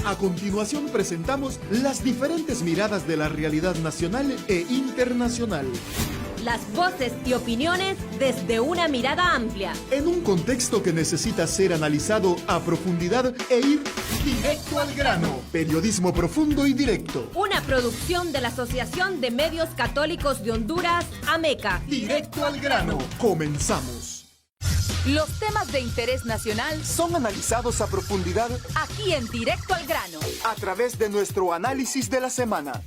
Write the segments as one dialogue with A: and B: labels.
A: A continuación presentamos las diferentes miradas de la realidad nacional e internacional.
B: Las voces y opiniones desde una mirada amplia.
A: En un contexto que necesita ser analizado a profundidad e ir directo al grano. Periodismo profundo y directo.
B: Una producción de la Asociación de Medios Católicos de Honduras, AMECA.
A: Directo al grano. Comenzamos.
C: Los temas de interés nacional
D: son analizados a profundidad
C: aquí en Directo al Grano,
D: a través de nuestro análisis de la semana.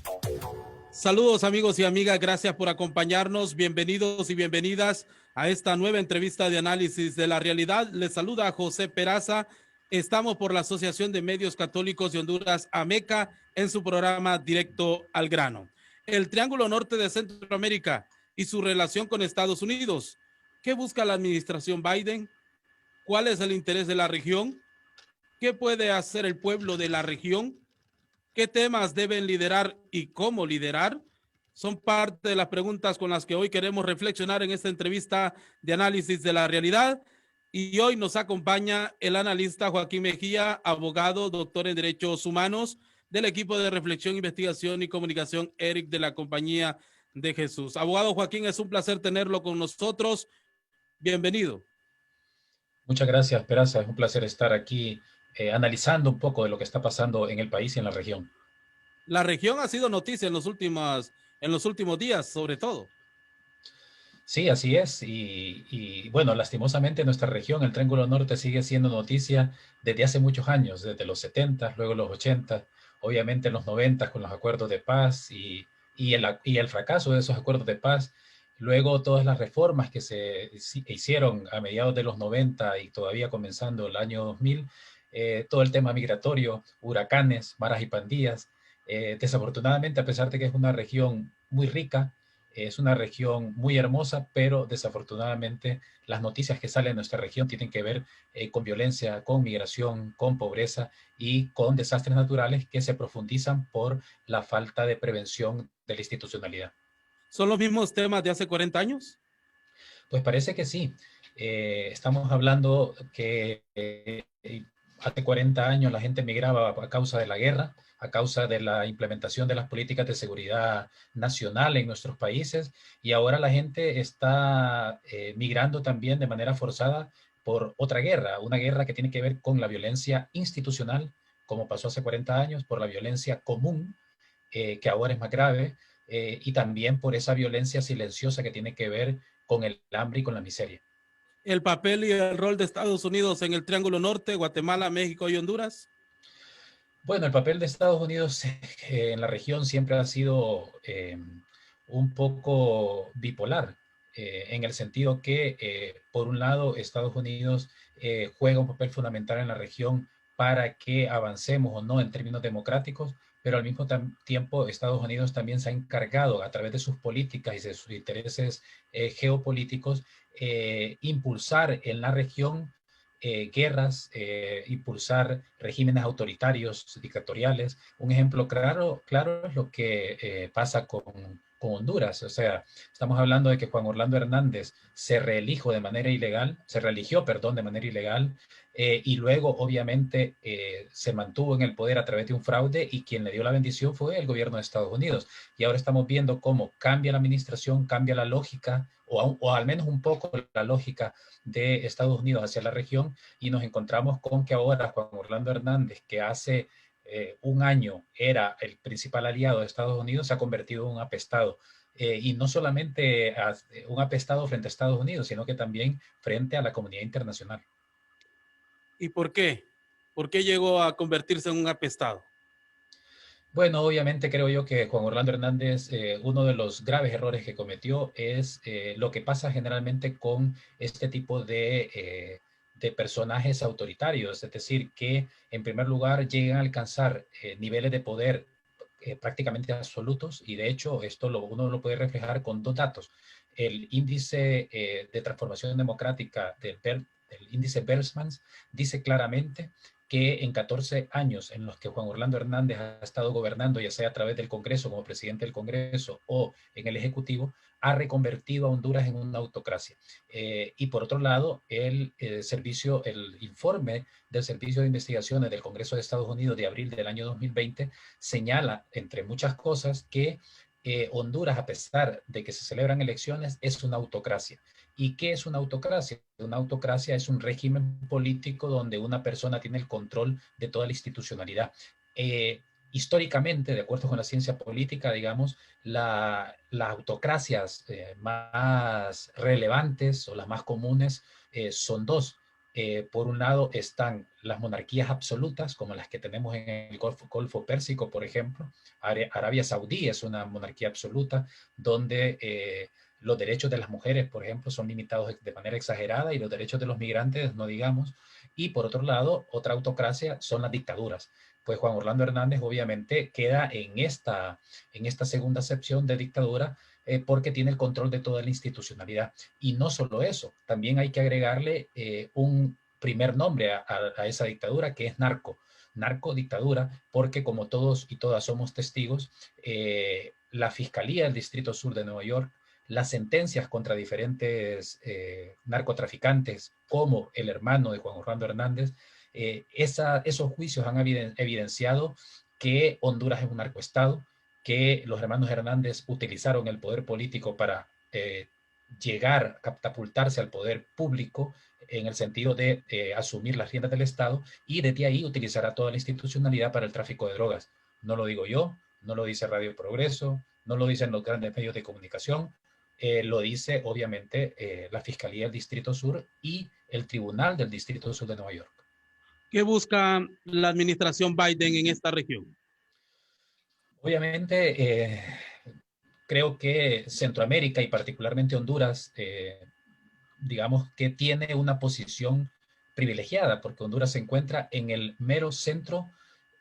E: Saludos amigos y amigas, gracias por acompañarnos, bienvenidos y bienvenidas a esta nueva entrevista de análisis de la realidad. Les saluda José Peraza, estamos por la Asociación de Medios Católicos de Honduras, AMECA, en su programa Directo al Grano. El Triángulo Norte de Centroamérica y su relación con Estados Unidos. ¿Qué busca la administración Biden? ¿Cuál es el interés de la región? ¿Qué puede hacer el pueblo de la región? ¿Qué temas deben liderar y cómo liderar? Son parte de las preguntas con las que hoy queremos reflexionar en esta entrevista de análisis de la realidad. Y hoy nos acompaña el analista Joaquín Mejía, abogado, doctor en Derechos Humanos, del equipo de reflexión, investigación y comunicación ERIC de la Compañía de Jesús. Abogado Joaquín, es un placer tenerlo con nosotros. Bienvenido.
F: Muchas gracias, Peraza. Es un placer estar aquí analizando un poco de lo que está pasando en el país y en la región.
E: La región ha sido noticia en los últimos días, sobre todo.
F: Sí, así es. Y bueno, lastimosamente nuestra región, el Triángulo Norte, sigue siendo noticia desde hace muchos años, desde los 70, luego los 80, obviamente en los 90 con los acuerdos de paz y el fracaso de esos acuerdos de paz. Luego todas las reformas que se hicieron a mediados de los 90 y todavía comenzando el año 2000, todo el tema migratorio, huracanes, maras y pandillas. Desafortunadamente, a pesar de que es una región muy rica, es una región muy hermosa, pero desafortunadamente las noticias que salen de nuestra región tienen que ver con violencia, con migración, con pobreza y con desastres naturales que se profundizan por la falta de prevención de la institucionalidad.
E: ¿Son los mismos temas de hace 40 años?
F: Pues parece que sí. Estamos hablando que hace 40 años la gente migraba a causa de la guerra, a causa de la implementación de las políticas de seguridad nacional en nuestros países, y ahora la gente está migrando también de manera forzada por otra guerra, una guerra que tiene que ver con la violencia institucional, como pasó hace 40 años, por la violencia común, que ahora es más grave, y también por esa violencia silenciosa que tiene que ver con el hambre y con la miseria.
E: ¿El papel y el rol de Estados Unidos en el Triángulo Norte, Guatemala, México y Honduras?
F: Bueno, el papel de Estados Unidos en la región siempre ha sido un poco bipolar, en el sentido que, por un lado, Estados Unidos juega un papel fundamental en la región para que avancemos o no en términos democráticos, pero al mismo tiempo Estados Unidos también se ha encargado a través de sus políticas y de sus intereses geopolíticos impulsar en la región guerras, impulsar regímenes autoritarios, dictatoriales. Un ejemplo claro es lo que pasa con Honduras. O sea, estamos hablando de que Juan Orlando Hernández se reeligió de manera ilegal, y luego obviamente se mantuvo en el poder a través de un fraude, y quien le dio la bendición fue el gobierno de Estados Unidos. Y ahora estamos viendo cómo cambia la administración, cambia la lógica, o al menos un poco la lógica de Estados Unidos hacia la región, y nos encontramos con que ahora Juan Orlando Hernández, que hace un año era el principal aliado de Estados Unidos, se ha convertido en un apestado. Y no solamente un apestado frente a Estados Unidos, sino que también frente a la comunidad internacional.
E: ¿Y por qué? ¿Por qué llegó a convertirse en un apestado?
F: Bueno, obviamente creo yo que Juan Orlando Hernández, uno de los graves errores que cometió es lo que pasa generalmente con este tipo de personajes autoritarios, es decir, que en primer lugar llegan a alcanzar niveles de poder prácticamente absolutos, y de hecho esto uno lo puede reflejar con dos datos. El índice de transformación democrática del índice Bertelsmann dice claramente que en 14 años en los que Juan Orlando Hernández ha estado gobernando, ya sea a través del Congreso como presidente del Congreso o en el Ejecutivo, ha reconvertido a Honduras en una autocracia. Y por otro lado, el informe del Servicio de Investigaciones del Congreso de Estados Unidos de abril del año 2020 señala, entre muchas cosas, que Honduras, a pesar de que se celebran elecciones, es una autocracia. ¿Y qué es una autocracia? Una autocracia es un régimen político donde una persona tiene el control de toda la institucionalidad. Históricamente, de acuerdo con la ciencia política, digamos, las autocracias más relevantes o las más comunes son dos. Por un lado están las monarquías absolutas, como las que tenemos en el Golfo Pérsico, por ejemplo. Arabia Saudí es una monarquía absoluta donde los derechos de las mujeres, por ejemplo, son limitados de manera exagerada y los derechos de los migrantes, no digamos. Y por otro lado, otra autocracia son las dictaduras. Pues Juan Orlando Hernández obviamente queda en esta segunda acepción de dictadura porque tiene el control de toda la institucionalidad. Y no solo eso, también hay que agregarle un primer nombre a esa dictadura, que es narcodictadura, porque como todos y todas somos testigos, la Fiscalía del Distrito Sur de Nueva York, las sentencias contra diferentes narcotraficantes, como el hermano de Juan Orlando Hernández, esos juicios han evidenciado que Honduras es un narcoestado, que los hermanos Hernández utilizaron el poder político para llegar, catapultarse al poder público en el sentido de asumir las riendas del Estado y desde ahí utilizará toda la institucionalidad para el tráfico de drogas. No lo digo yo, no lo dice Radio Progreso, no lo dicen los grandes medios de comunicación, lo dice obviamente la Fiscalía del Distrito Sur y el Tribunal del Distrito Sur de Nueva York.
E: ¿Qué busca la administración Biden en esta región?
F: Obviamente, creo que Centroamérica y particularmente Honduras, digamos que tiene una posición privilegiada porque Honduras se encuentra en el mero centro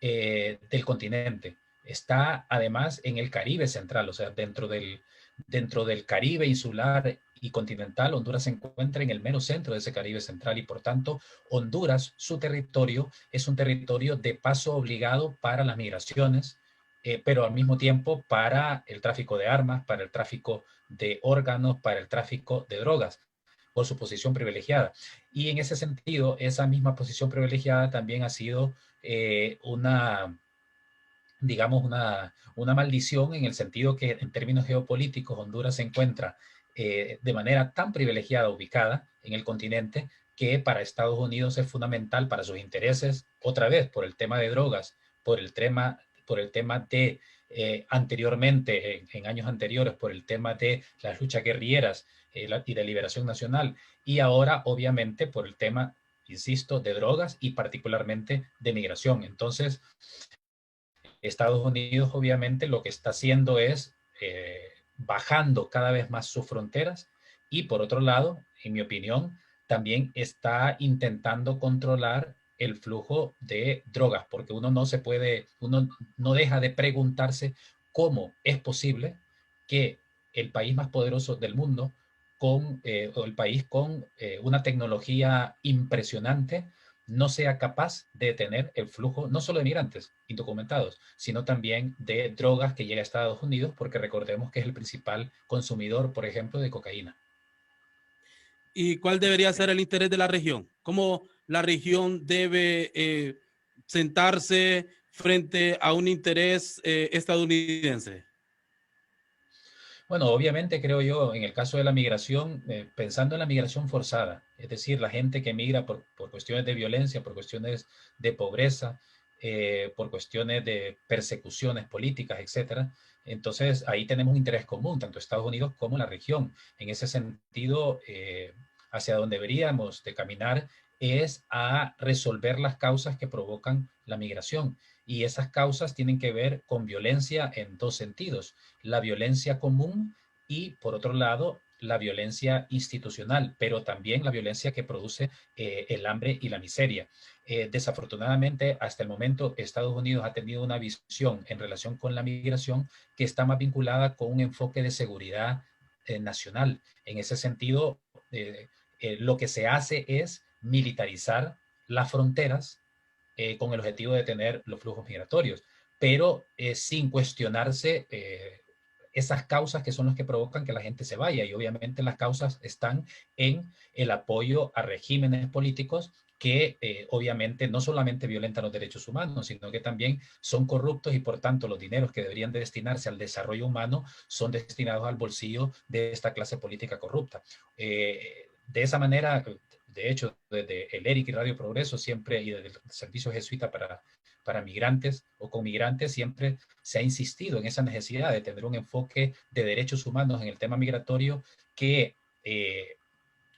F: del continente. Está además en el Caribe central, o sea, dentro del Caribe insular y continental, Honduras se encuentra en el mero centro de ese Caribe central y por tanto Honduras, su territorio, es un territorio de paso obligado para las migraciones, pero al mismo tiempo para el tráfico de armas, para el tráfico de órganos, para el tráfico de drogas, por su posición privilegiada. Y en ese sentido, esa misma posición privilegiada también ha sido digamos, una maldición en el sentido que en términos geopolíticos Honduras se encuentra de manera tan privilegiada ubicada en el continente que para Estados Unidos es fundamental para sus intereses, otra vez por el tema de drogas, por el tema de anteriormente, en años anteriores, por el tema de las luchas guerrilleras y de liberación nacional, y ahora obviamente por el tema, insisto, de drogas y particularmente de migración. Entonces, Estados Unidos obviamente lo que está haciendo es bajando cada vez más sus fronteras y por otro lado, en mi opinión, también está intentando controlar el flujo de drogas, porque uno no deja de preguntarse cómo es posible que el país más poderoso del mundo, o el país con una tecnología impresionante, no sea capaz de detener el flujo no solo de migrantes indocumentados, sino también de drogas que llega a Estados Unidos, porque recordemos que es el principal consumidor, por ejemplo, de cocaína.
E: ¿Y cuál debería ser el interés de la región? ¿Cómo la región debe sentarse frente a un interés estadounidense?
F: Bueno, obviamente creo yo, en el caso de la migración, pensando en la migración forzada, es decir, la gente que migra por cuestiones de violencia, por cuestiones de pobreza, por cuestiones de persecuciones políticas, etcétera. Entonces, ahí tenemos un interés común, tanto Estados Unidos como la región. En ese sentido, hacia donde deberíamos de caminar es a resolver las causas que provocan la migración. Y esas causas tienen que ver con violencia en dos sentidos. La violencia común y, por otro lado, la violencia institucional, pero también la violencia que produce el hambre y la miseria. Desafortunadamente, hasta el momento, Estados Unidos ha tenido una visión en relación con la migración que está más vinculada con un enfoque de seguridad nacional. En ese sentido, lo que se hace es militarizar las fronteras con el objetivo de detener los flujos migratorios, pero sin cuestionarse esas causas que son las que provocan que la gente se vaya. Y obviamente las causas están en el apoyo a regímenes políticos que obviamente no solamente violentan los derechos humanos, sino que también son corruptos y por tanto los dineros que deberían de destinarse al desarrollo humano son destinados al bolsillo de esta clase política corrupta. De esa manera, de hecho, desde el ERIC y Radio Progreso siempre, y desde el Servicio Jesuita para migrantes o con migrantes, siempre se ha insistido en esa necesidad de tener un enfoque de derechos humanos en el tema migratorio que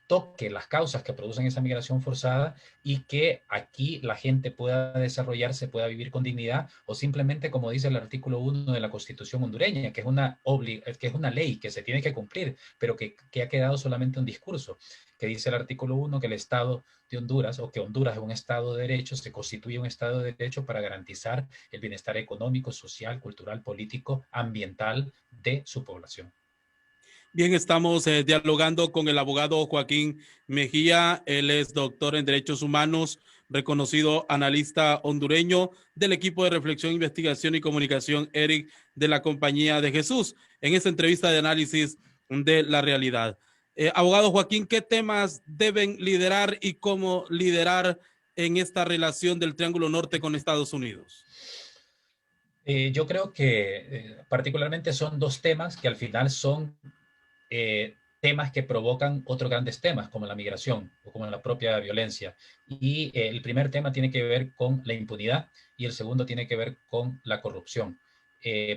F: toque las causas que producen esa migración forzada y que aquí la gente pueda desarrollarse, pueda vivir con dignidad, o simplemente, como dice el artículo 1 de la Constitución hondureña, que es una ley que se tiene que cumplir, pero que ha quedado solamente un discurso, que dice el artículo 1 que el Estado de Honduras, o que Honduras es un Estado de Derecho, se constituye un Estado de Derecho para garantizar el bienestar económico, social, cultural, político, ambiental de su población.
E: Bien, estamos dialogando con el abogado Joaquín Mejía. Él es doctor en Derechos Humanos, reconocido analista hondureño del equipo de reflexión, investigación y comunicación ERIC de la Compañía de Jesús, en esta entrevista de análisis de la realidad. Abogado Joaquín, ¿qué temas deben liderar y cómo liderar en esta relación del Triángulo Norte con Estados Unidos?
F: Yo creo que particularmente son dos temas que al final son temas que provocan otros grandes temas, como la migración o como la propia violencia. Y el primer tema tiene que ver con la impunidad y el segundo tiene que ver con la corrupción.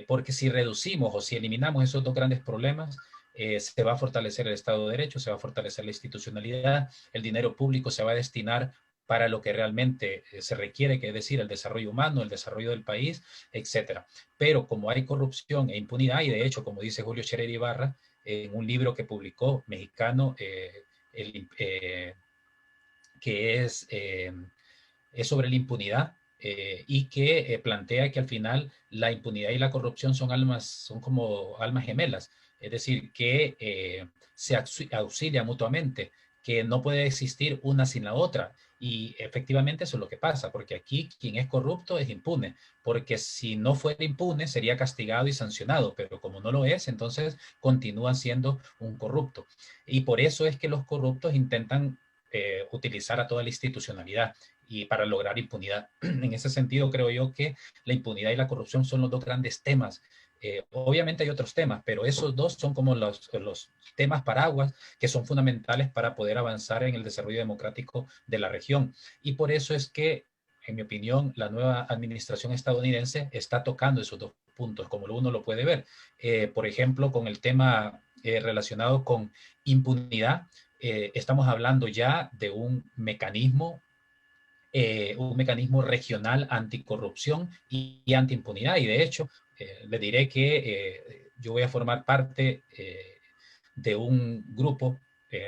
F: Porque si reducimos o si eliminamos esos dos grandes problemas, se va a fortalecer el Estado de Derecho, se va a fortalecer la institucionalidad, el dinero público se va a destinar para lo que realmente se requiere, que es decir, el desarrollo humano, el desarrollo del país, etcétera. Pero como hay corrupción e impunidad, y de hecho, como dice Julio Scherer Ibarra, en un libro que publicó mexicano, que es sobre la impunidad, y que plantea que al final la impunidad y la corrupción son como almas gemelas, es decir, que se auxilian mutuamente, que no puede existir una sin la otra. Y efectivamente eso es lo que pasa, porque aquí quien es corrupto es impune, porque si no fuera impune sería castigado y sancionado, pero como no lo es, entonces continúa siendo un corrupto. Y por eso es que los corruptos intentan utilizar a toda la institucionalidad y para lograr impunidad. En ese sentido, creo yo que la impunidad y la corrupción son los dos grandes temas. Obviamente hay otros temas, pero esos dos son como los temas paraguas que son fundamentales para poder avanzar en el desarrollo democrático de la región. Y por eso es que, en mi opinión, la nueva administración estadounidense está tocando esos dos puntos, como uno lo puede ver. Por ejemplo, con el tema relacionado con impunidad, estamos hablando ya de un mecanismo regional anticorrupción y antiimpunidad. Y de hecho, le diré que yo voy a formar parte de un grupo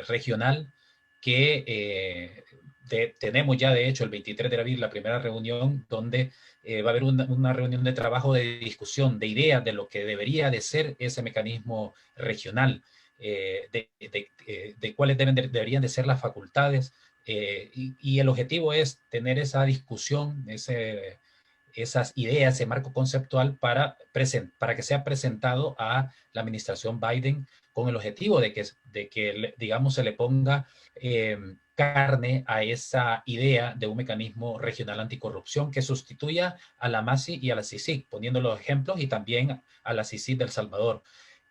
F: regional que tenemos ya, de hecho, el 23 de abril, la primera reunión, donde va a haber una reunión de trabajo, de discusión, de ideas de lo que debería de ser ese mecanismo regional, de cuáles deberían de ser las facultades, y el objetivo es tener esa discusión, esas ideas, ese marco conceptual para que sea presentado a la administración Biden con el objetivo de que digamos, se le ponga carne a esa idea de un mecanismo regional anticorrupción que sustituya a la MASI y a la CICIG, poniendo los ejemplos, y también a la CICIG de El Salvador.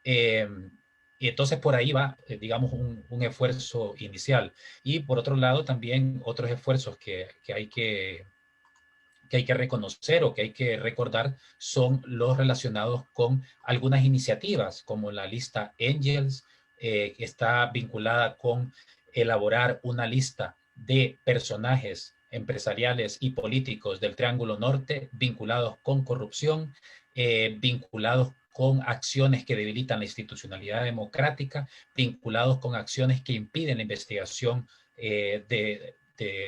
F: Y entonces por ahí va, digamos, un esfuerzo inicial. Y por otro lado, también otros esfuerzos que hay que reconocer o que hay que recordar son los relacionados con algunas iniciativas, como la lista Angels, que está vinculada con elaborar una lista de personajes empresariales y políticos del Triángulo Norte vinculados con corrupción, vinculados con acciones que debilitan la institucionalidad democrática, vinculados con acciones que impiden la investigación de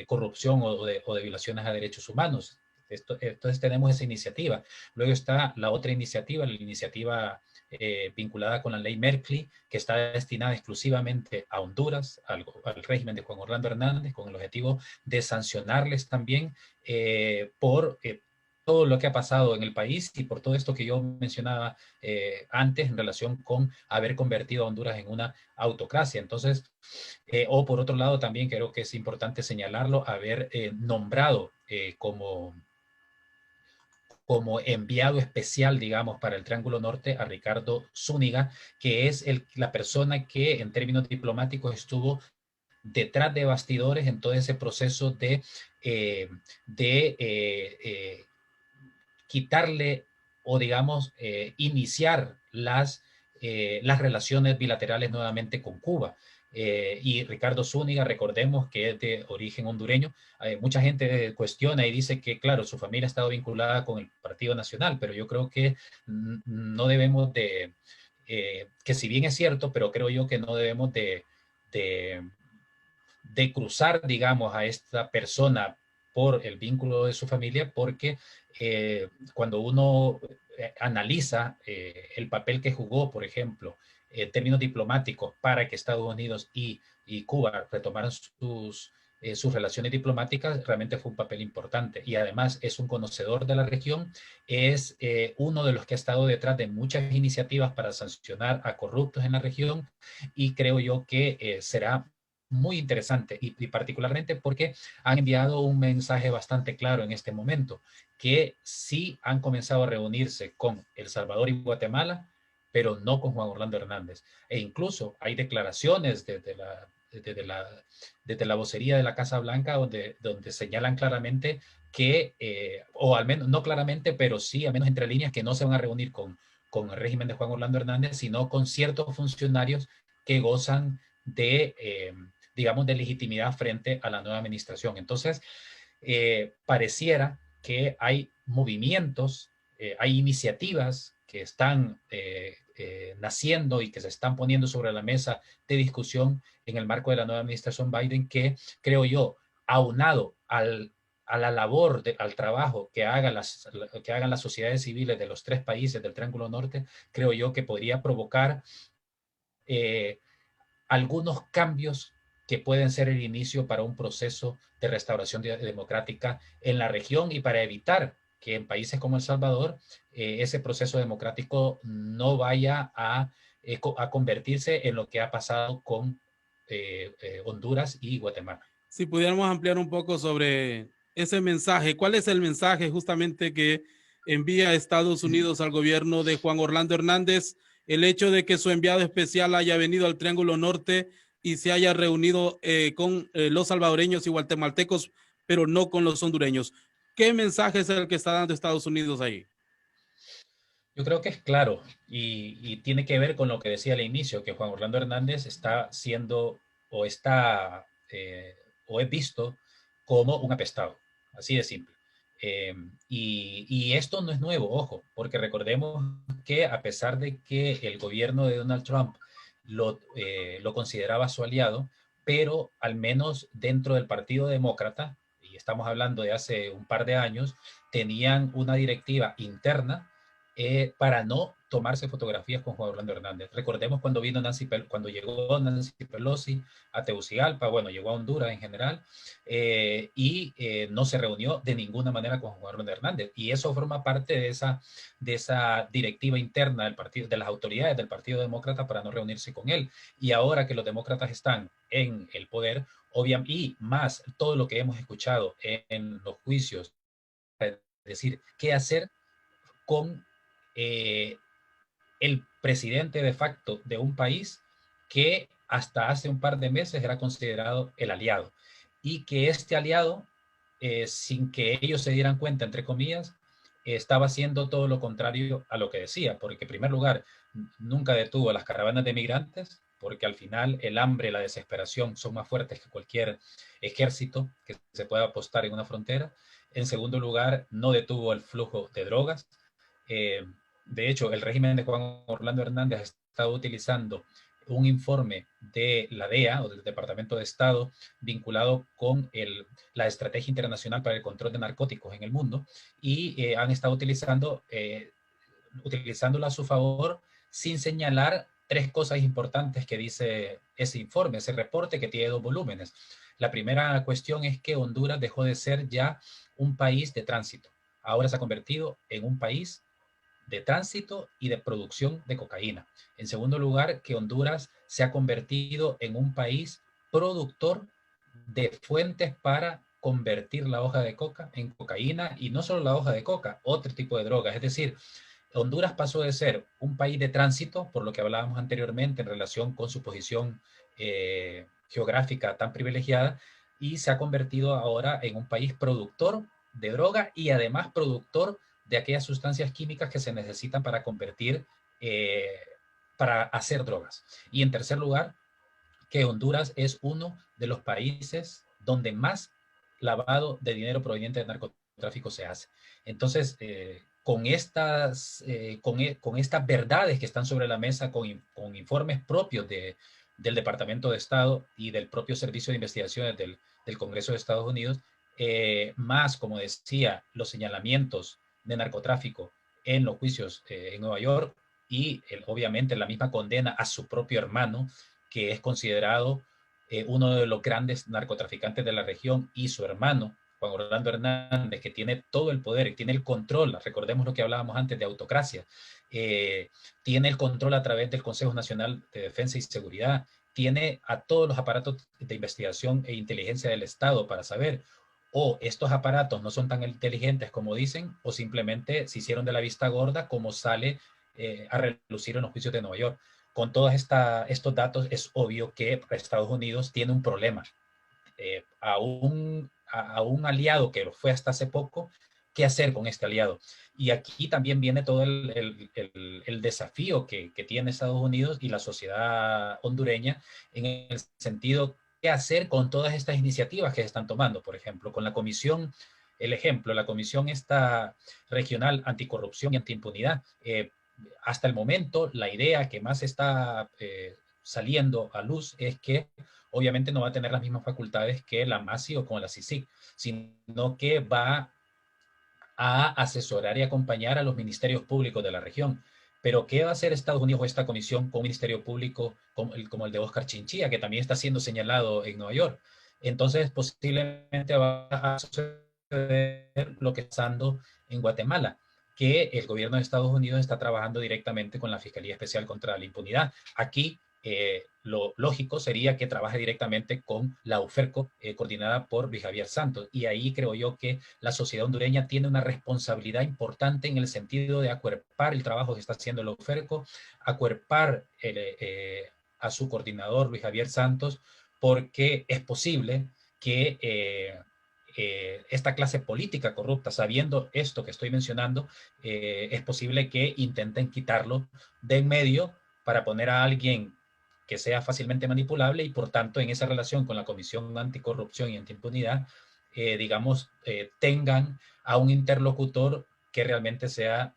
F: corrupción o de violaciones a derechos humanos. Entonces tenemos esa iniciativa. Luego está la otra iniciativa, la iniciativa vinculada con la ley Merkley, que está destinada exclusivamente a Honduras, al régimen de Juan Orlando Hernández, con el objetivo de sancionarles también por todo lo que ha pasado en el país y por todo esto que yo mencionaba antes en relación con haber convertido a Honduras en una autocracia. Entonces, o por otro lado también creo que es importante señalarlo, haber nombrado como enviado especial, digamos, para el Triángulo Norte a Ricardo Zúñiga, que es la persona que en términos diplomáticos estuvo detrás de bastidores en todo ese proceso de quitarle o, digamos, iniciar las relaciones bilaterales nuevamente con Cuba. Y Ricardo Zúñiga, recordemos que es de origen hondureño. Mucha gente cuestiona y dice que, claro, su familia ha estado vinculada con el Partido Nacional, pero yo creo que no debemos que si bien es cierto, pero creo yo que no debemos de cruzar, digamos, a esta persona por el vínculo de su familia, porque cuando uno analiza el papel que jugó, por ejemplo, en términos diplomáticos para que Estados Unidos y Cuba retomaran sus relaciones diplomáticas, realmente fue un papel importante. Y además es un conocedor de la región, es uno de los que ha estado detrás de muchas iniciativas para sancionar a corruptos en la región, y creo yo que será muy interesante y particularmente porque han enviado un mensaje bastante claro en este momento, que sí han comenzado a reunirse con El Salvador y Guatemala, pero no con Juan Orlando Hernández. E incluso hay declaraciones desde la vocería de la Casa Blanca donde señalan claramente que, o al menos no claramente, pero sí, al menos entre líneas, que no se van a reunir con el régimen de Juan Orlando Hernández, sino con ciertos funcionarios que gozan digamos, de legitimidad frente a la nueva administración. Entonces, pareciera que hay movimientos, hay iniciativas que están naciendo y que se están poniendo sobre la mesa de discusión en el marco de la nueva administración Biden, que creo yo, aunado a la labor, al trabajo que hagan las sociedades civiles de los tres países del Triángulo Norte, creo yo que podría provocar algunos cambios que pueden ser el inicio para un proceso de restauración democrática en la región, y para evitar que en países como El Salvador ese proceso democrático no vaya a convertirse en lo que ha pasado con Honduras y Guatemala.
E: Si pudiéramos ampliar un poco sobre ese mensaje, ¿cuál es el mensaje justamente que envía Estados Unidos al gobierno de Juan Orlando Hernández? El hecho de que su enviado especial haya venido al Triángulo Norte y se haya reunido con los salvadoreños y guatemaltecos, pero no con los hondureños. ¿Qué mensaje es el que está dando Estados Unidos ahí?
F: Yo creo que es claro y tiene que ver con lo que decía al inicio, que Juan Orlando Hernández está siendo o es visto como un apestado, así de simple. Y esto no es nuevo, ojo, porque recordemos que a pesar de que el gobierno de Donald Trump lo consideraba su aliado, pero al menos dentro del Partido Demócrata, y estamos hablando de hace un par de años, tenían una directiva interna para no tomarse fotografías con Juan Orlando Hernández. Recordemos cuando llegó Nancy Pelosi a Tegucigalpa, bueno, llegó a Honduras en general, y no se reunió de ninguna manera con Juan Orlando Hernández. Y eso forma parte de esa directiva interna del partido, de las autoridades del Partido Demócrata, para no reunirse con él. Y ahora que los demócratas están en el poder, obviamente, y más todo lo que hemos escuchado en los juicios, es decir, qué hacer con el presidente de facto de un país que hasta hace un par de meses era considerado el aliado, y que este aliado, sin que ellos se dieran cuenta, entre comillas, estaba haciendo todo lo contrario a lo que decía, porque en primer lugar nunca detuvo a las caravanas de migrantes, porque al final el hambre y la desesperación son más fuertes que cualquier ejército que se pueda apostar en una frontera. En segundo lugar, no detuvo el flujo de drogas. De hecho, el régimen de Juan Orlando Hernández ha estado utilizando un informe de la DEA o del Departamento de Estado vinculado con la Estrategia Internacional para el Control de Narcóticos en el mundo y han estado utilizándola a su favor sin señalar tres cosas importantes que dice ese informe, ese reporte que tiene 2 volúmenes. La primera cuestión es que Honduras dejó de ser ya un país de tránsito. Ahora se ha convertido en un país de tránsito y de producción de cocaína. En segundo lugar, que Honduras se ha convertido en un país productor de fuentes para convertir la hoja de coca en cocaína, y no solo la hoja de coca, otro tipo de drogas. Es decir, Honduras pasó de ser un país de tránsito, por lo que hablábamos anteriormente en relación con su posición geográfica tan privilegiada, y se ha convertido ahora en un país productor de droga y además productor de aquellas sustancias químicas que se necesitan para convertir, para hacer drogas. Y en tercer lugar, que Honduras es uno de los países donde más lavado de dinero proveniente de narcotráfico se hace. Entonces, con estas verdades que están sobre la mesa, con informes propios del Departamento de Estado y del propio Servicio de Investigaciones del Congreso de Estados Unidos, más, como decía, los señalamientos de narcotráfico en los juicios en Nueva York y obviamente la misma condena a su propio hermano, que es considerado uno de los grandes narcotraficantes de la región, y su hermano, Juan Orlando Hernández, que tiene todo el poder y tiene el control. Recordemos lo que hablábamos antes de autocracia. Tiene el control a través del Consejo Nacional de Defensa y Seguridad, tiene a todos los aparatos de investigación e inteligencia del Estado para saber o estos aparatos no son tan inteligentes como dicen, o simplemente se hicieron de la vista gorda, como sale a relucir en los juicios de Nueva York. Con todos estos datos es obvio que Estados Unidos tiene un problema. A un aliado que lo fue hasta hace poco, ¿qué hacer con este aliado? Y aquí también viene todo el desafío que tiene Estados Unidos y la sociedad hondureña, en el sentido, ¿qué hacer con todas estas iniciativas que se están tomando? Por ejemplo, con la comisión, la comisión esta regional anticorrupción y antiimpunidad. Hasta el momento, la idea que más está saliendo a luz es que obviamente no va a tener las mismas facultades que la MASI o con la CICIG, sino que va a asesorar y acompañar a los ministerios públicos de la región. Pero ¿qué va a hacer Estados Unidos o esta comisión con un ministerio público como el de Oscar Chinchilla, que también está siendo señalado en Nueva York? Entonces, posiblemente va a suceder lo que está pasando en Guatemala, que el gobierno de Estados Unidos está trabajando directamente con la Fiscalía Especial contra la Impunidad. Aquí lo lógico sería que trabaje directamente con la UFERCO, coordinada por Luis Javier Santos. Y ahí creo yo que la sociedad hondureña tiene una responsabilidad importante en el sentido de acuerpar el trabajo que está haciendo la UFERCO, acuerpar a su coordinador Luis Javier Santos, porque es posible que esta clase política corrupta, sabiendo esto que estoy mencionando, es posible que intenten quitarlo de en medio para poner a alguien que sea fácilmente manipulable y, por tanto, en esa relación con la Comisión Anticorrupción y Antiimpunidad, tengan a un interlocutor que realmente sea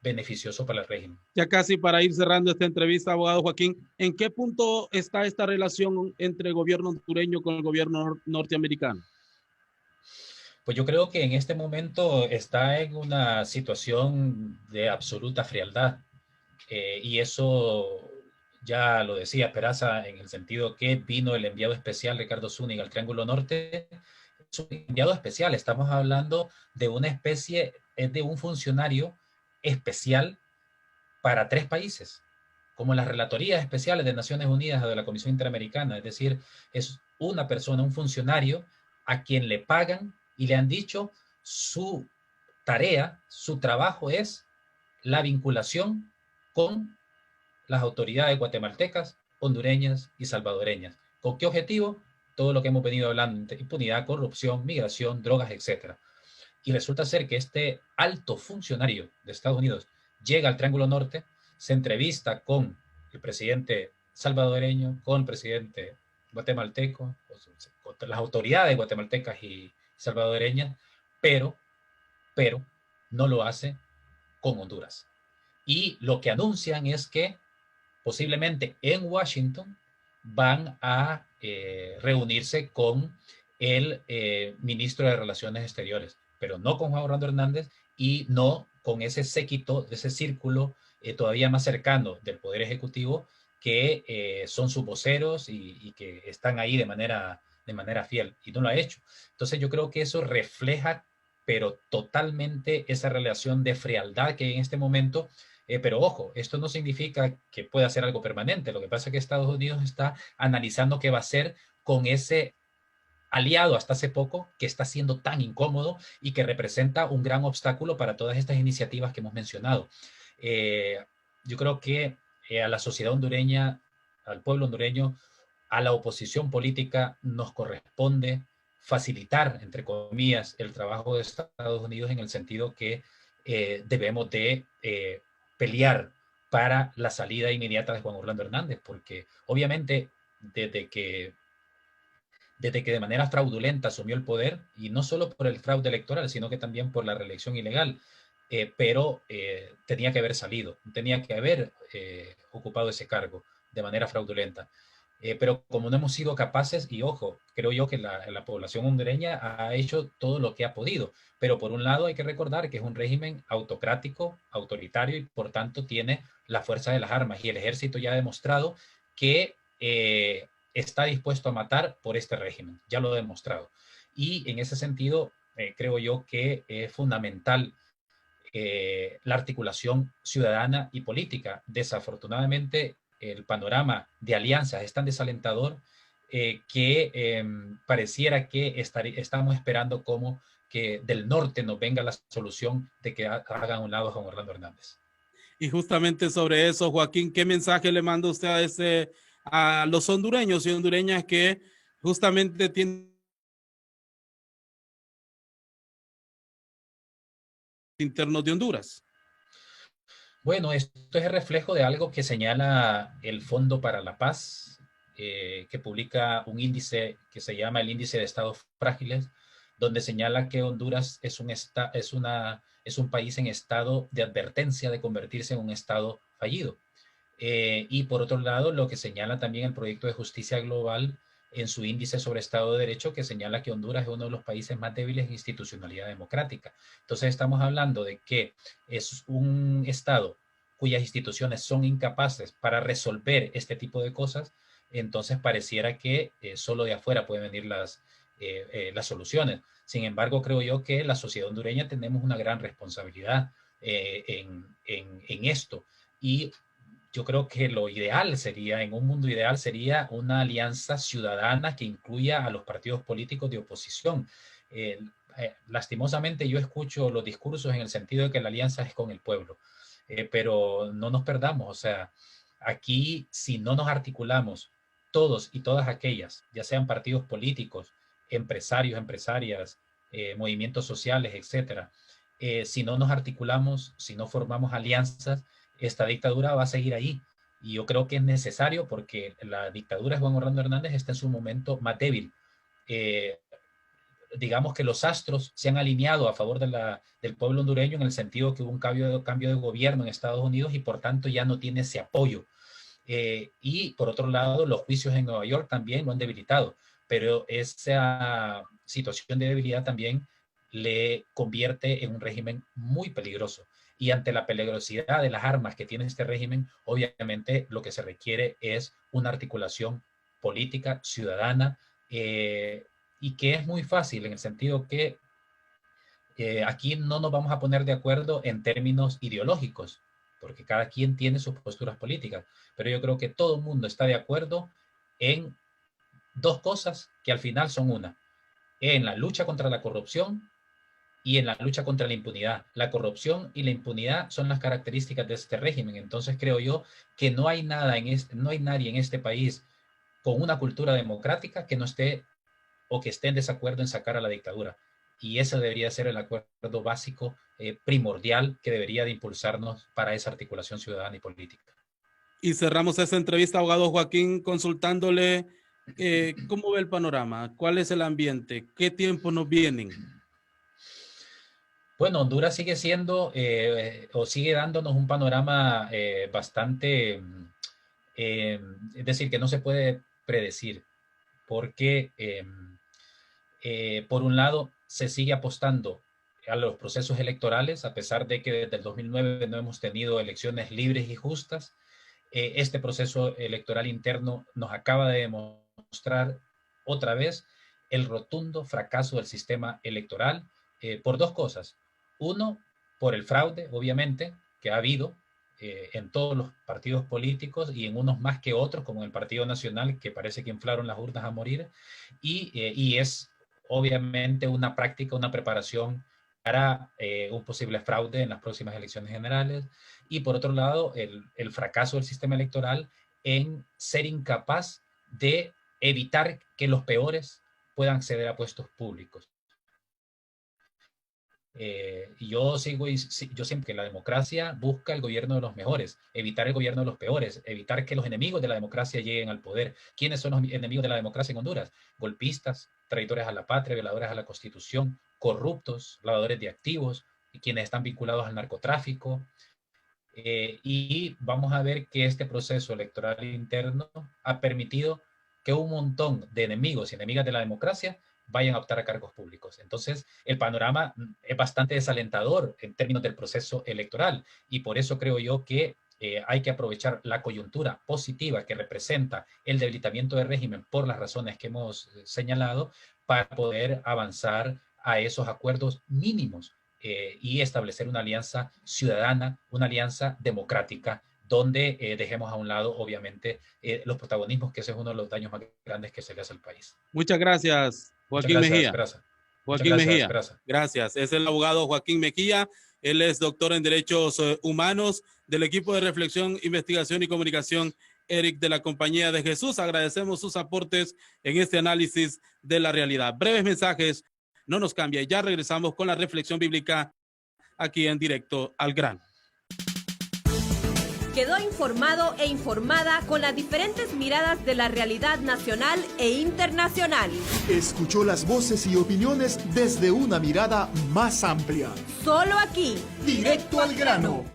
F: beneficioso para el régimen.
E: Ya casi para ir cerrando esta entrevista, abogado Joaquín, ¿en qué punto está esta relación entre el gobierno hondureño con el gobierno norteamericano?
F: Pues yo creo que en este momento está en una situación de absoluta frialdad, y eso ya lo decía Peraza, en el sentido que vino el enviado especial Ricardo Zúñiga al Triángulo Norte. Es un enviado especial, estamos hablando de una especie, de un funcionario especial para 3 países, como las relatorías especiales de Naciones Unidas o de la Comisión Interamericana. Es decir, es una persona, un funcionario a quien le pagan y le han dicho su tarea, su trabajo es la vinculación con las autoridades guatemaltecas, hondureñas y salvadoreñas. ¿Con qué objetivo? Todo lo que hemos venido hablando: impunidad, corrupción, migración, drogas, etc. Y resulta ser que este alto funcionario de Estados Unidos llega al Triángulo Norte, se entrevista con el presidente salvadoreño, con el presidente guatemalteco, con las autoridades guatemaltecas y salvadoreñas, pero no lo hace con Honduras. Y lo que anuncian es que posiblemente en Washington van a reunirse con el ministro de Relaciones Exteriores, pero no con Juan Orlando Hernández y no con ese séquito, ese círculo todavía más cercano del Poder Ejecutivo, que son sus voceros y que están ahí de manera fiel, y no lo ha hecho. Entonces yo creo que eso refleja, pero totalmente, esa relación de frialdad que hay en este momento. Pero ojo, esto no significa que pueda ser algo permanente. Lo que pasa es que Estados Unidos está analizando qué va a hacer con ese aliado hasta hace poco que está siendo tan incómodo y que representa un gran obstáculo para todas estas iniciativas que hemos mencionado. Yo creo que a la sociedad hondureña, al pueblo hondureño, a la oposición política nos corresponde facilitar, entre comillas, el trabajo de Estados Unidos, en el sentido que debemos de pelear para la salida inmediata de Juan Orlando Hernández, porque obviamente desde que de manera fraudulenta asumió el poder, y no solo por el fraude electoral, sino que también por la reelección ilegal, pero tenía que haber salido, tenía que haber ocupado ese cargo de manera fraudulenta. Pero como no hemos sido capaces, y ojo, creo yo que la población hondureña ha hecho todo lo que ha podido, pero por un lado hay que recordar que es un régimen autocrático, autoritario, y por tanto tiene la fuerza de las armas, y el ejército ya ha demostrado que está dispuesto a matar por este régimen, ya lo ha demostrado. Y en ese sentido, creo yo que es fundamental la articulación ciudadana y política. Desafortunadamente, el panorama de alianzas es tan desalentador que pareciera que estamos esperando como que del norte nos venga la solución de que hagan un lado a Juan Orlando Hernández.
E: Y justamente sobre eso, Joaquín, ¿qué mensaje le manda usted a los hondureños y hondureñas que justamente tienen internos de Honduras?
F: Bueno, esto es el reflejo de algo que señala el Fondo para la Paz, que publica un índice que se llama el Índice de Estados Frágiles, donde señala que Honduras es un país en estado de advertencia de convertirse en un estado fallido. Y por otro lado, lo que señala también el Proyecto de Justicia Global en su índice sobre Estado de Derecho, que señala que Honduras es uno de los países más débiles en institucionalidad democrática. Entonces estamos hablando de que es un Estado cuyas instituciones son incapaces para resolver este tipo de cosas. Entonces pareciera que solo de afuera pueden venir las soluciones. Sin embargo, creo yo que la sociedad hondureña tenemos una gran responsabilidad en esto, y yo creo que lo ideal sería, en un mundo ideal, sería una alianza ciudadana que incluya a los partidos políticos de oposición. Lastimosamente yo escucho los discursos en el sentido de que la alianza es con el pueblo, pero no nos perdamos. O sea, aquí, si no nos articulamos todos y todas aquellas, ya sean partidos políticos, empresarios, empresarias, movimientos sociales, etcétera, si no nos articulamos, si no formamos alianzas, esta dictadura va a seguir ahí. Y yo creo que es necesario, porque la dictadura de Juan Orlando Hernández está en su momento más débil. Digamos que los astros se han alineado a favor del pueblo hondureño, en el sentido que hubo un cambio de gobierno en Estados Unidos, y por tanto ya no tiene ese apoyo. Y por otro lado, los juicios en Nueva York también lo han debilitado, pero esa situación de debilidad también le convierte en un régimen muy peligroso. Y ante la peligrosidad de las armas que tiene este régimen, obviamente lo que se requiere es una articulación política, ciudadana, y que es muy fácil, en el sentido que aquí no nos vamos a poner de acuerdo en términos ideológicos, porque cada quien tiene sus posturas políticas, pero yo creo que todo el mundo está de acuerdo en dos cosas que al final son una: en la lucha contra la corrupción y en la lucha contra la impunidad. La corrupción y la impunidad son las características de este régimen. Entonces creo yo que no hay nadie en este país con una cultura democrática que no esté, o que esté en desacuerdo en sacar a la dictadura. Y ese debería ser el acuerdo básico, primordial, que debería de impulsarnos para esa articulación ciudadana y política.
E: Y cerramos esta entrevista, abogado Joaquín, consultándole cómo ve el panorama, cuál es el ambiente, qué tiempos nos vienen.
F: Bueno, Honduras sigue siendo o sigue dándonos un panorama bastante Es decir, que no se puede predecir, porque por un lado se sigue apostando a los procesos electorales, a pesar de que desde el 2009 no hemos tenido elecciones libres y justas. Este proceso electoral interno nos acaba de demostrar otra vez el rotundo fracaso del sistema electoral por dos cosas. Uno, por el fraude, obviamente, que ha habido en todos los partidos políticos y en unos más que otros, como en el Partido Nacional, que parece que inflaron las urnas a morir, y es obviamente una práctica, una preparación para un posible fraude en las próximas elecciones generales. Y por otro lado, el fracaso del sistema electoral en ser incapaz de evitar que los peores puedan acceder a puestos públicos. Yo siempre que la democracia busca el gobierno de los mejores, evitar el gobierno de los peores, evitar que los enemigos de la democracia lleguen al poder. ¿Quiénes son los enemigos de la democracia en Honduras? Golpistas, traidores a la patria, violadores a la Constitución, corruptos, lavadores de activos, y quienes están vinculados al narcotráfico. Y vamos a ver que este proceso electoral interno ha permitido que un montón de enemigos y enemigas de la democracia vayan a optar a cargos públicos. Entonces, el panorama es bastante desalentador en términos del proceso electoral, y por eso creo yo que hay que aprovechar la coyuntura positiva que representa el debilitamiento del régimen por las razones que hemos señalado, para poder avanzar a esos acuerdos mínimos y establecer una alianza ciudadana, una alianza democrática, donde dejemos a un lado, obviamente, los protagonismos, que ese es uno de los daños más grandes que se le hace al país.
E: Muchas gracias, Joaquín Mejía. Joaquín Mejía, gracias. Es el abogado Joaquín Mejía. Él es doctor en Derechos Humanos del equipo de Reflexión, Investigación y Comunicación ERIC de la Compañía de Jesús. Agradecemos sus aportes en este análisis de la realidad. Breves mensajes, no nos cambie. Ya regresamos con la reflexión bíblica aquí en Directo al Grano.
B: Quedó informado e informada con las diferentes miradas de la realidad nacional e internacional.
A: Escuchó las voces y opiniones desde una mirada más amplia.
B: Solo aquí,
A: Directo al Grano.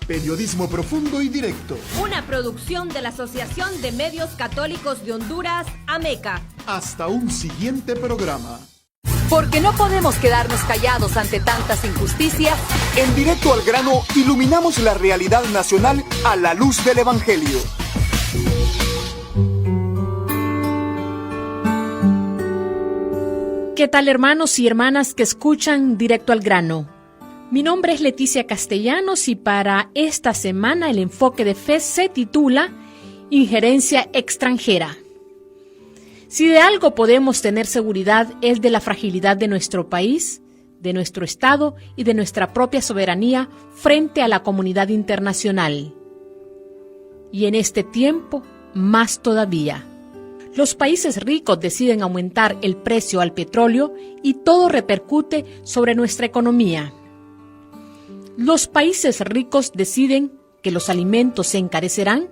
A: Periodismo profundo y directo.
B: Una producción de la Asociación de Medios Católicos de Honduras, AMECA.
A: Hasta un siguiente programa.
C: Porque no podemos quedarnos callados ante tantas injusticias.
D: En Directo al Grano iluminamos la realidad nacional a la luz del Evangelio.
G: ¿Qué tal, hermanos y hermanas que escuchan Directo al Grano? Mi nombre es Leticia Castellanos y para esta semana el enfoque de fe se titula Injerencia extranjera. Si de algo podemos tener seguridad es de la fragilidad de nuestro país, de nuestro Estado y de nuestra propia soberanía frente a la comunidad internacional. Y en este tiempo, más todavía. Los países ricos deciden aumentar el precio al petróleo y todo repercute sobre nuestra economía. Los países ricos deciden que los alimentos se encarecerán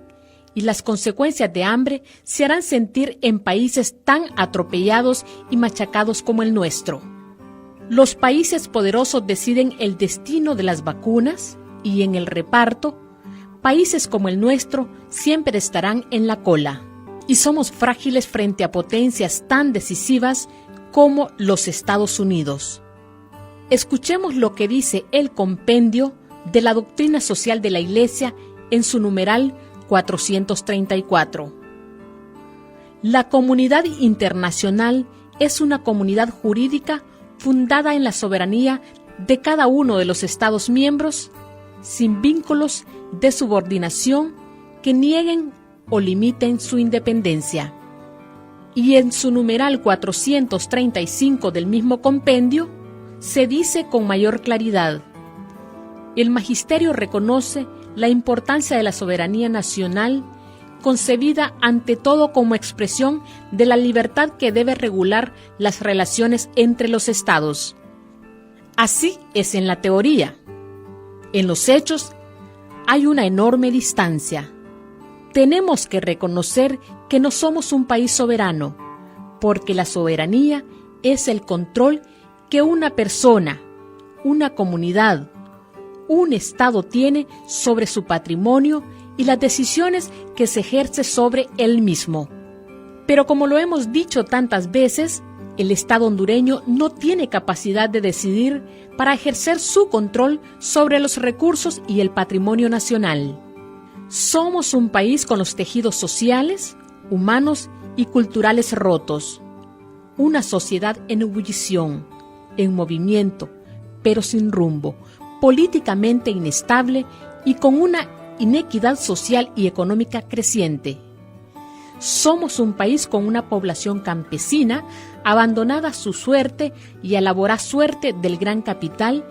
G: y las consecuencias de hambre se harán sentir en países tan atropellados y machacados como el nuestro. Los países poderosos deciden el destino de las vacunas y en el reparto, países como el nuestro siempre estarán en la cola. Y somos frágiles frente a potencias tan decisivas como los Estados Unidos. Escuchemos lo que dice el compendio de la doctrina social de la Iglesia en su numeral 434. La comunidad internacional es una comunidad jurídica fundada en la soberanía de cada uno de los Estados miembros, sin vínculos de subordinación que nieguen o limiten su independencia. Y en su numeral 435 del mismo compendio, se dice con mayor claridad: el magisterio reconoce la importancia de la soberanía nacional, concebida ante todo como expresión de la libertad que debe regular las relaciones entre los estados. Así es en la teoría. En los hechos hay una enorme distancia. Tenemos que reconocer que no somos un país soberano, porque la soberanía es el control que una persona, una comunidad un Estado tiene sobre su patrimonio y las decisiones que se ejerce sobre él mismo. Pero como lo hemos dicho tantas veces, el Estado hondureño no tiene capacidad de decidir para ejercer su control sobre los recursos y el patrimonio nacional. Somos un país con los tejidos sociales, humanos y culturales rotos. Una sociedad en ebullición, en movimiento, pero sin rumbo, políticamente inestable y con una inequidad social y económica creciente. Somos un país con una población campesina abandonada a su suerte y a la voraz suerte del gran capital,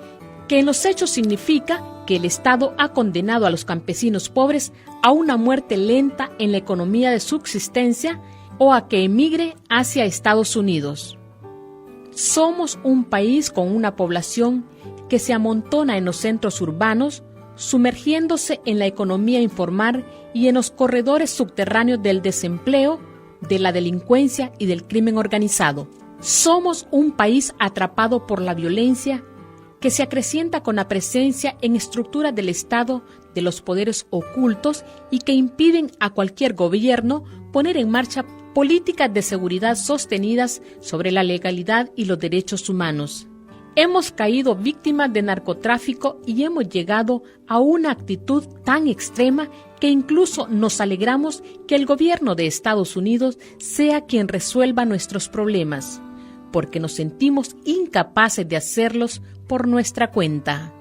G: que en los hechos significa que el Estado ha condenado a los campesinos pobres a una muerte lenta en la economía de subsistencia o a que emigre hacia Estados Unidos. Somos un país con una población que se amontona en los centros urbanos, sumergiéndose en la economía informal y en los corredores subterráneos del desempleo, de la delincuencia y del crimen organizado. Somos un país atrapado por la violencia que se acrecienta con la presencia en estructuras del Estado de los poderes ocultos y que impiden a cualquier gobierno poner en marcha políticas de seguridad sostenidas sobre la legalidad y los derechos humanos. Hemos caído víctimas de narcotráfico y hemos llegado a una actitud tan extrema que incluso nos alegramos que el gobierno de Estados Unidos sea quien resuelva nuestros problemas, porque nos sentimos incapaces de hacerlos por nuestra cuenta.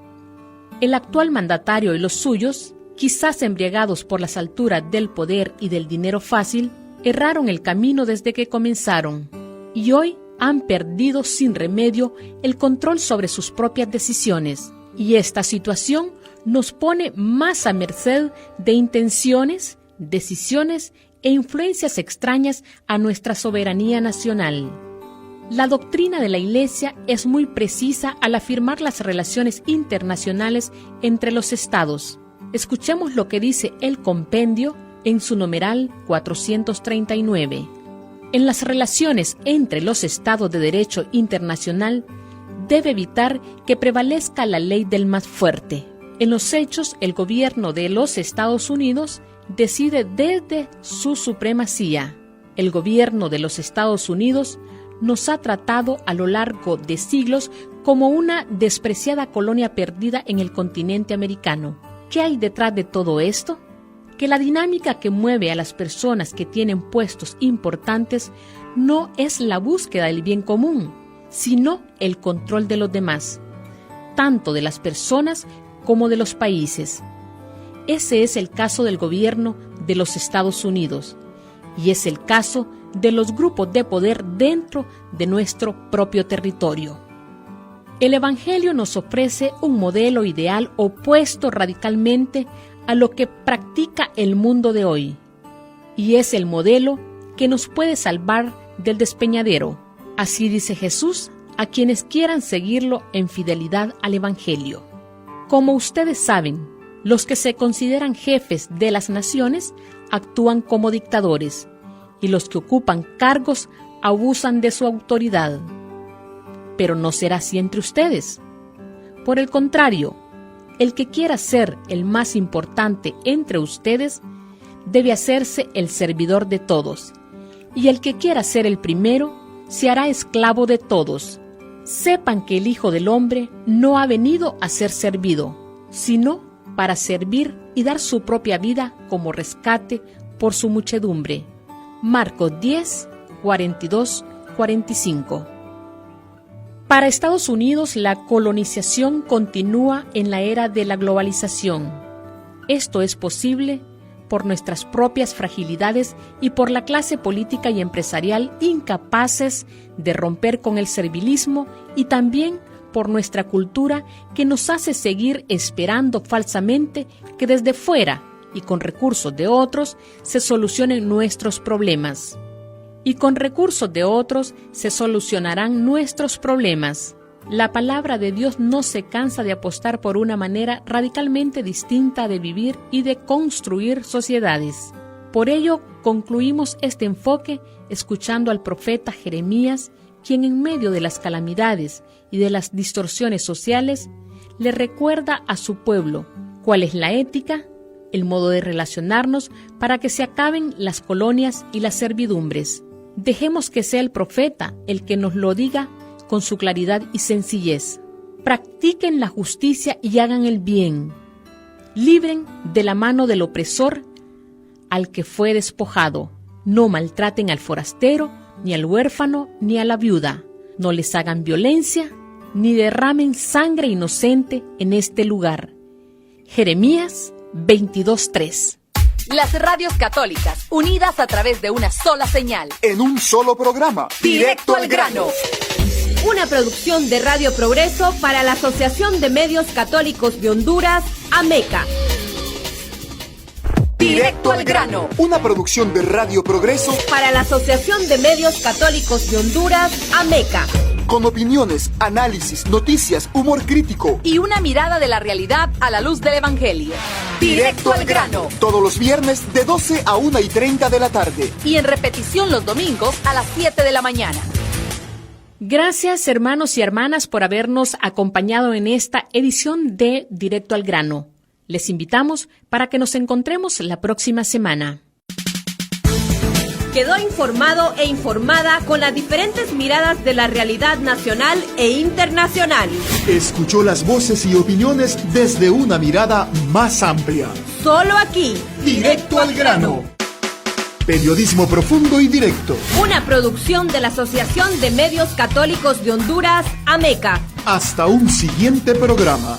G: El actual mandatario y los suyos, quizás embriagados por las alturas del poder y del dinero fácil, erraron el camino desde que comenzaron, y hoy han perdido sin remedio el control sobre sus propias decisiones, y esta situación nos pone más a merced de intenciones, decisiones e influencias extrañas a nuestra soberanía nacional. La doctrina de la Iglesia es muy precisa al afirmar las relaciones internacionales entre los estados. Escuchemos lo que dice el compendio en su numeral 439. En las relaciones entre los estados de derecho internacional debe evitar que prevalezca la ley del más fuerte. En los hechos, el gobierno de los Estados Unidos decide desde su supremacía. El gobierno de los Estados Unidos nos ha tratado a lo largo de siglos como una despreciada colonia perdida en el continente americano. ¿Qué hay detrás de todo esto? Que la dinámica que mueve a las personas que tienen puestos importantes no es la búsqueda del bien común, sino el control de los demás, tanto de las personas como de los países. Ese es el caso del gobierno de los Estados Unidos y es el caso de los grupos de poder dentro de nuestro propio territorio. El Evangelio nos ofrece un modelo ideal opuesto radicalmente a lo que practica el mundo de hoy, y es el modelo que nos puede salvar del despeñadero. Así dice Jesús a quienes quieran seguirlo en fidelidad al Evangelio. Como ustedes saben, los que se consideran jefes de las naciones actúan como dictadores, y los que ocupan cargos abusan de su autoridad. Pero no será así entre ustedes. Por el contrario, el que quiera ser el más importante entre ustedes debe hacerse el servidor de todos, y el que quiera ser el primero se hará esclavo de todos. Sepan que el Hijo del Hombre no ha venido a ser servido, sino para servir y dar su propia vida como rescate por su muchedumbre. Marcos 10, 42, 45. Para Estados Unidos, la colonización continúa en la era de la globalización. Esto es posible por nuestras propias fragilidades y por la clase política y empresarial incapaces de romper con el servilismo, y también por nuestra cultura que nos hace seguir esperando falsamente que desde fuera y con recursos de otros se solucionen nuestros problemas. Y con recursos de otros se solucionarán nuestros problemas. La palabra de Dios no se cansa de apostar por una manera radicalmente distinta de vivir y de construir sociedades. Por ello, concluimos este enfoque escuchando al profeta Jeremías, quien en medio de las calamidades y de las distorsiones sociales le recuerda a su pueblo cuál es la ética, el modo de relacionarnos para que se acaben las colonias y las servidumbres. Dejemos que sea el profeta el que nos lo diga con su claridad y sencillez. Practiquen la justicia y hagan el bien. Libren de la mano del opresor al que fue despojado. No maltraten al forastero, ni al huérfano, ni a la viuda. No les hagan violencia, ni derramen sangre inocente en este lugar. Jeremías 22:3.
C: Las radios católicas, unidas a través de una sola señal.
D: En un solo programa.
C: Directo al grano.
B: Una producción de Radio Progreso para la Asociación de Medios Católicos de Honduras, AMECA.
C: Directo al grano.
D: Una producción de Radio Progreso
B: Para la Asociación de Medios Católicos de Honduras, AMECA.
D: con opiniones, análisis, noticias, humor crítico.
C: Y una mirada de la realidad a la luz del Evangelio. Directo al grano.
D: Todos los viernes de 12 a 1:30 de la tarde.
C: Y en repetición los domingos a las 7 de la mañana.
G: Gracias, hermanos y hermanas, por habernos acompañado en esta edición de Directo al Grano. Les invitamos para que nos encontremos la próxima semana.
B: Quedó informado e informada con las diferentes miradas de la realidad nacional e internacional.
A: Escuchó las voces y opiniones desde una mirada más amplia.
B: Solo aquí,
A: Directo al grano. Periodismo profundo y directo.
B: una producción de la Asociación de Medios Católicos de Honduras, AMECA.
A: Hasta un siguiente programa.